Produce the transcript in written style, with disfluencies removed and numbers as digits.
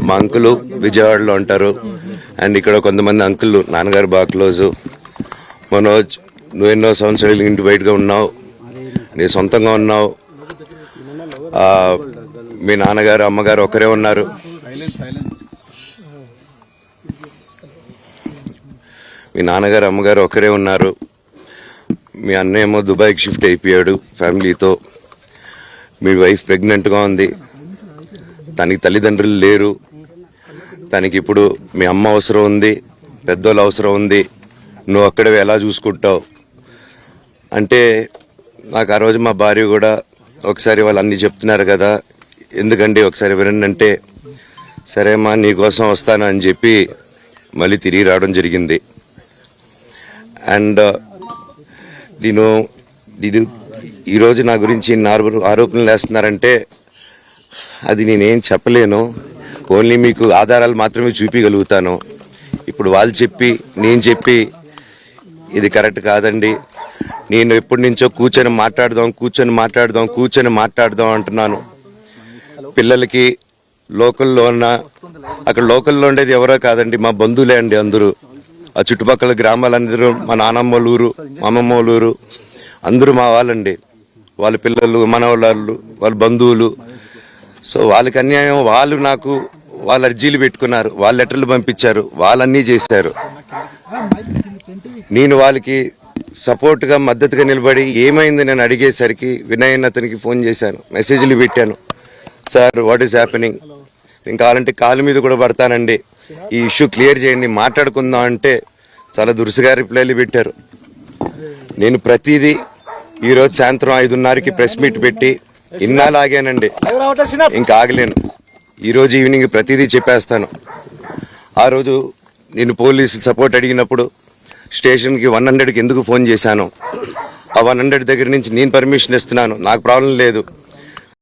మా అంకులు విజయవాడలో ఉంటారు. అండ్ ఇక్కడ కొంతమంది అంకులు నాన్నగారు బాగా క్లోజు. మనోజ్, నువ్వు ఎన్నో సంవత్సరాలు ఇంటి బయటగా ఉన్నావు, నీ సొంతంగా ఉన్నావు. మీ నాన్నగారు అమ్మగారు ఒకరే ఉన్నారు. మీ నాన్నగారు అమ్మగారు ఒకరే ఉన్నారు. మీ అన్నయ్య ఏమో దుబాయ్కి షిఫ్ట్ అయిపోయాడు ఫ్యామిలీతో. మీ వైఫ్ ప్రెగ్నెంట్గా ఉంది. తనకి తల్లిదండ్రులు లేరు. తనకి ఇప్పుడు మీ అమ్మ అవసరం ఉంది, పెద్దోళ్ళ అవసరం ఉంది. నువ్వు అక్కడే ఎలా చూసుకుంటావు అంటే, నాకు ఆ రోజు మా భార్య కూడా ఒకసారి వాళ్ళు అన్నీ చెప్తున్నారు కదా, ఎందుకండి ఒకసారి వినండి అంటే, సరేమ్మా నీకోసం వస్తాను అని చెప్పి మళ్ళీ తిరిగి రావడం జరిగింది. అండ్ నేను ఈరోజు నా గురించి ఆరోపణలు వేస్తున్నారంటే అది నేనేం చెప్పలేను. ఓన్లీ మీకు ఆధారాలు మాత్రమే చూపించగలుగుతాను. ఇప్పుడు వాళ్ళు చెప్పి నేను చెప్పి ఇది కరెక్ట్ కాదండి, నేను ఎప్పటి నుంచో కూర్చొని మాట్లాడదాం అంటున్నాను. పిల్లలకి లోకల్లో ఉన్న, అక్కడ లోకల్లో ఉండేది ఎవరో కాదండి, మా బంధువులే అండి అందరూ. ఆ చుట్టుపక్కల గ్రామాలందరూ మా నానమ్మ ఊరు, మా అమ్మమ్మ ఊరు అందరూ మా వాళ్ళండి. వాళ్ళ పిల్లలు, మనవాళ్ళు, వాళ్ళ బంధువులు. సో వాళ్ళకి అన్యాయం, వాళ్ళు నాకు వాళ్ళ అర్జీలు పెట్టుకున్నారు, వాళ్ళ లెటర్లు పంపించారు, వాళ్ళన్నీ చేశారు. నేను వాళ్ళకి సపోర్ట్గా మద్దతుగా నిలబడి ఏమైంది నేను అడిగేసరికి వినయ్ అతనికి ఫోన్ చేశాను, మెసేజ్లు పెట్టాను. సార్ వాట్ ఈస్ హ్యాపెనింగ్, నేను కావాలంటే కాలు మీద కూడా పడతానండి, ఈ ఇష్యూ క్లియర్ చేయండి, మాట్లాడుకుందాం అంటే చాలా దురుసుగా రిప్లైలు పెట్టారు. నేను ప్రతిదీ ఈరోజు సాయంత్రం 5:30కి ప్రెస్ మీట్ పెట్టి ఇన్నాళ్ళు ఆగానండి, ఇంకా ఆగలేను. ఈరోజు ఈవినింగ్ ప్రతిదీ చెప్పేస్తాను. ఆ రోజు నేను పోలీసు సపోర్ట్ అడిగినప్పుడు స్టేషన్కి 100కి ఎందుకు ఫోన్ చేశాను, ఆ 100 దగ్గర నుంచి నేను పర్మిషన్ ఇస్తున్నాను, నాకు ప్రాబ్లం లేదు.